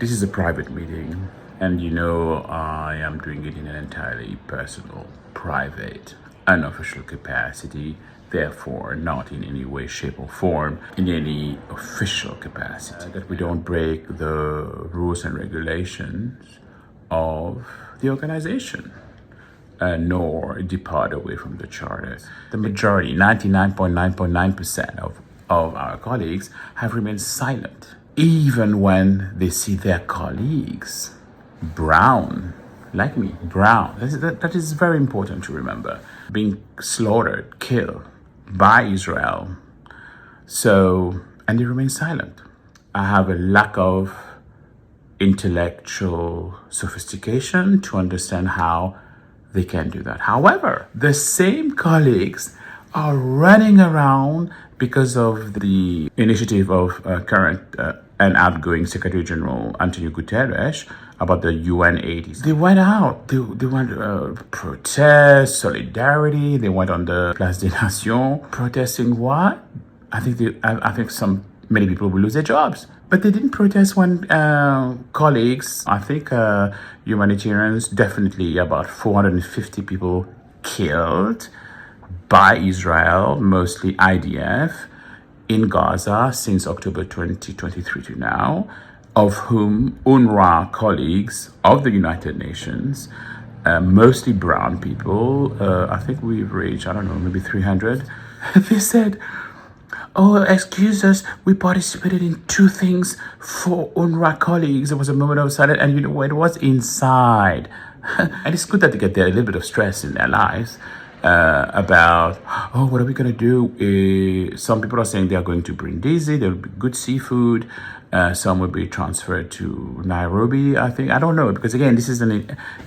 This is a private meeting, and you know I am doing it in an entirely personal, private, unofficial capacity, therefore not in any way, shape, or form in any official capacity. That we don't break the rules and regulations of the organization. Nor depart away from the charter. The majority, 99.9% of our colleagues, have remained silent, even when they see their colleagues brown, like me, brown. That is very important to remember. Being slaughtered, killed by Israel. So, and they remain silent. I have a lack of intellectual sophistication to understand how they can do that. However, the same colleagues are running around because of the initiative of current and outgoing Secretary General Antonio Guterres about the UN 80s. They went out. They went protest, solidarity. They went on the Place des Nations protesting what? I think many people will lose their jobs. But they didn't protest when colleagues, I think humanitarians, definitely about 450 people killed by Israel, mostly IDF, in Gaza since October 2023 to now, of whom UNRWA colleagues of the United Nations, mostly brown people, I think we've reached, I don't know, maybe 300, they said, "Oh, excuse us, we participated in two things for UNRWA colleagues." There was a moment of silence, and you know what? It was inside. And it's good that they get a little bit of stress in their lives about, oh, what are we going to do? Some people are saying they are going to Brindisi, there will be good seafood. Some will be transferred to Nairobi, I think. I don't know, because again, this is in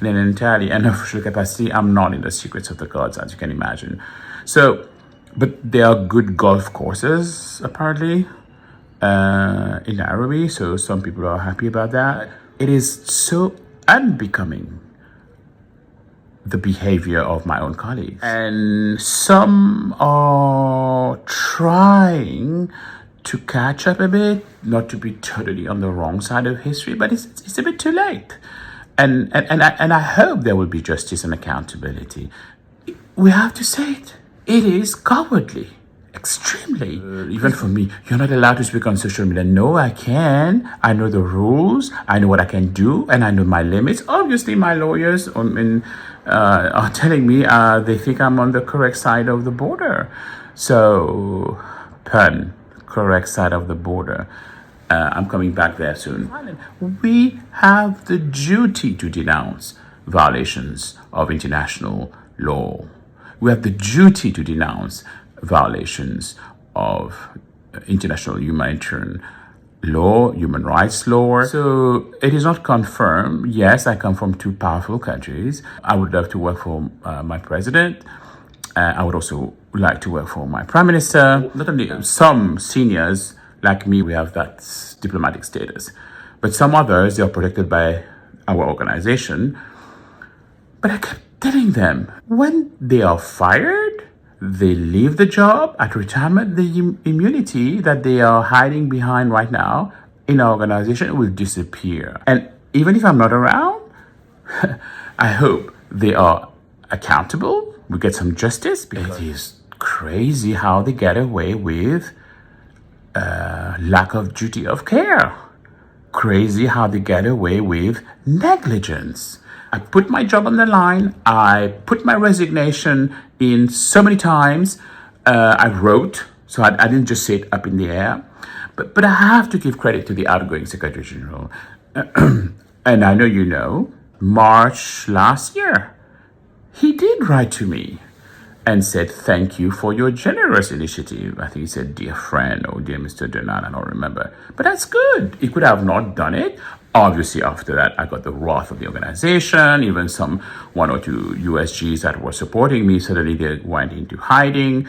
an entirely unofficial capacity. I'm not in the secrets of the gods, as you can imagine. So, but there are good golf courses, apparently, in Nairobi. So some people are happy about that. It is so unbecoming, the behavior of my own colleagues. And some are trying to catch up a bit, not to be totally on the wrong side of history, but it's a bit too late. And I hope there will be justice and accountability. We have to say it. It is cowardly, extremely. Even for me, you're not allowed to speak on social media. No, I can. I know the rules. I know what I can do, and I know my limits. Obviously, my lawyers are telling me they think I'm on the correct side of the border. So, correct side of the border. I'm coming back there soon. We have the duty to denounce violations of international law. We have the duty to denounce violations of international humanitarian law, human rights law. So it is not confirmed. Yes, I come from two powerful countries. I would love to work for my president. I would also like to work for my prime minister. Not only some seniors like me, we have that diplomatic status, but some others, they are protected by our organization. But I kept telling them, when they are fired, they leave the job at retirement, the immunity that they are hiding behind right now in our organization will disappear. And even if I'm not around, I hope they are accountable. We get some justice, because it is crazy how they get away with lack of duty of care. Crazy how they get away with negligence. I put my job on the line. I put my resignation in so many times. I wrote, so I didn't just say it up in the air. But I have to give credit to the outgoing Secretary General. And I know you know, March last year, he did write to me and said, "Thank you for your generous initiative." I think he said, "Dear friend," or "Dear Mr. Donan," I don't remember. But that's good. He could have not done it. Obviously, after that, I got the wrath of the organization. Even one or two USGs that were supporting me, suddenly they went into hiding.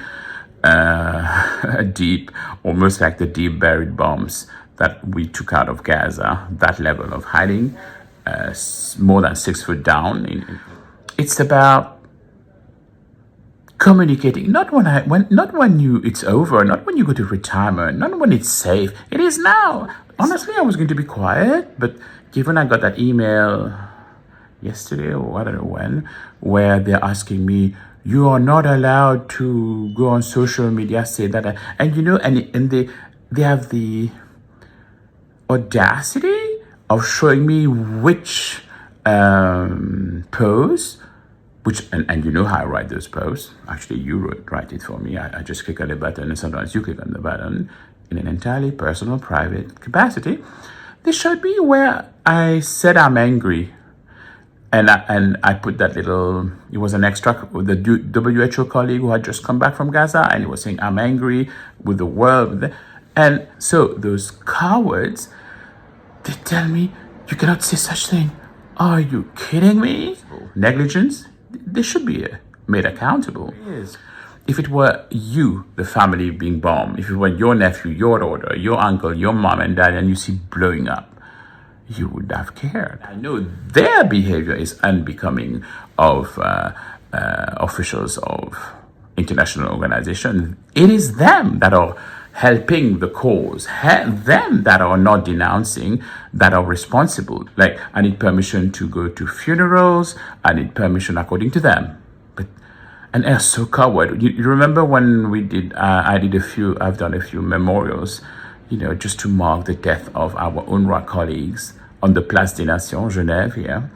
Almost like the deep buried bombs that we took out of Gaza, that level of hiding, more than 6 foot down. It's about communicating, not when it's over, not when you go to retirement, not when it's safe. It is now. Honestly, I was going to be quiet, but given I got that email yesterday or I don't know when, where they're asking me, you are not allowed to go on social media, say that, and they have the audacity of showing me which posts, which and you know how I write those posts. Actually, you write it for me. I just click on the button, and sometimes you click on the button in an entirely personal, private capacity. They showed me where I said I'm angry. And I put that little, it was an extract with the WHO colleague who had just come back from Gaza, and he was saying, I'm angry with the world. And so those cowards, they tell me, you cannot say such thing. Are you kidding me? Negligence, they should be made accountable. Yes. If it were you, the family being bombed, if it were your nephew, your daughter, your uncle, your mom and dad, and you see blowing up, you would have cared. I know their behavior is unbecoming of officials of international organizations. It is them that are helping the cause, them that are not denouncing, that are responsible. Like, I need permission to go to funerals. I need permission according to them. And they're so coward. You remember when we did, I've done a few memorials, just to mark the death of our UNRWA colleagues on the Place des Nations, Genève here.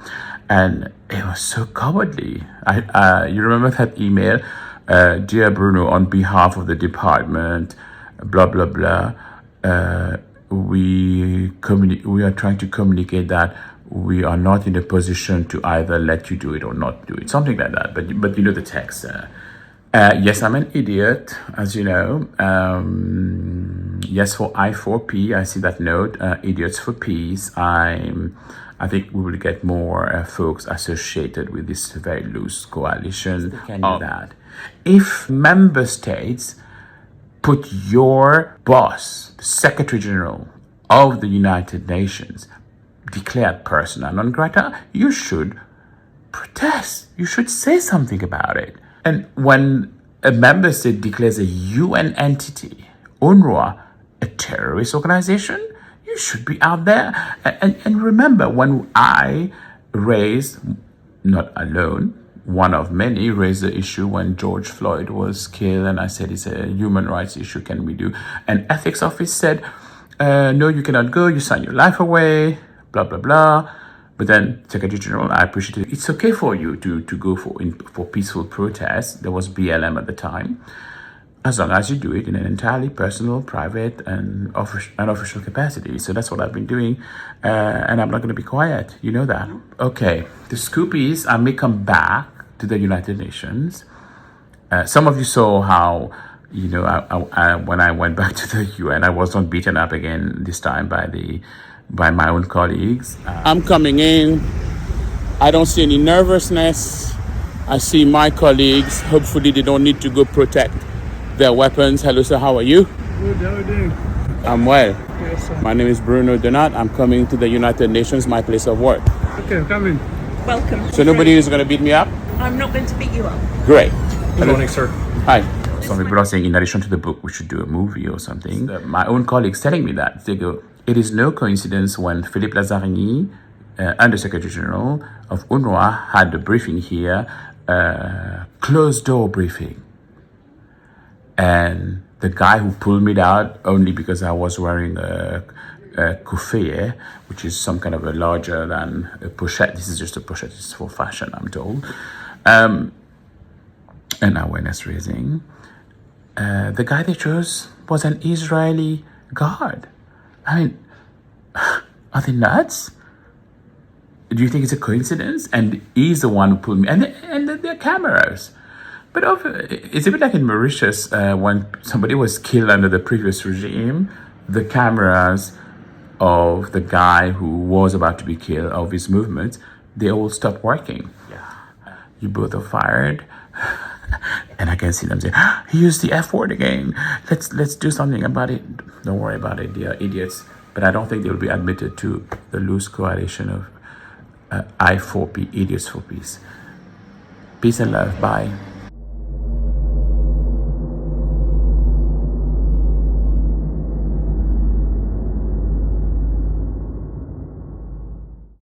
And it was so cowardly. You remember that email? Dear Bruno, on behalf of the department, blah, blah, blah, we are trying to communicate that we are not in a position to either let you do it or not do it. Something like that. But you know the text. Yes, I'm an idiot, as you know. Yes, for I4P, I see that note. Idiots for Peace. I think we will get more folks associated with this very loose coalition. They can do that. If member states put your boss, the Secretary General of the United Nations, declared persona non grata, you should protest. You should say something about it. And when a member state declares a UN entity, UNRWA, a terrorist organization, you should be out there. And remember, when I raised, not alone, one of many, raised the issue when George Floyd was killed, and I said it's a human rights issue, can we do? And ethics office said, no, you cannot go, you sign your life away, blah, blah, blah. But then, Secretary General, I appreciate it. It's okay for you to go for peaceful protests. There was BLM at the time. As long as you do it in an entirely personal, private, and unofficial capacity. So that's what I've been doing. And I'm not going to be quiet. You know that. Okay. The scoop is I may come back to the United Nations. Some of you saw how, when I went back to the UN, I was not beaten up again this time by my own colleagues. I'm coming in. I don't see any nervousness. I see my colleagues. Hopefully they don't need to go protect their weapons. Hello, sir. How are you? Good. How are you doing? I'm well. Yes, sir. My name is Bruno Donat. I'm coming to the United Nations, my place of work. Okay, come in. Welcome. So nobody is going to beat me up? I'm not going to beat you up. Great. Good morning, sir. Hi. Some people are saying, in addition to the book, we should do a movie or something. My own colleagues telling me that. They go, it is no coincidence when Philippe Lazzarini, Under-Secretary General of UNRWA, had a briefing here, closed-door briefing. And the guy who pulled me out only because I was wearing a couffier, which is some kind of a larger than a pochette. This is just a pochette. It's for fashion, I'm told. And awareness raising. The guy they chose was an Israeli guard. I mean, are they nuts? Do you think it's a coincidence? And he's the one who pulled me. And there are cameras. But it's a bit like in Mauritius, when somebody was killed under the previous regime, the cameras of the guy who was about to be killed, of his movements, they all stopped working. Yeah. You both are fired. And I can see them say, he used the F word again. Let's do something about it. Don't worry about it, they are idiots. But I don't think they will be admitted to the loose coalition of I4P, Idiots for Peace. Peace and love. Bye.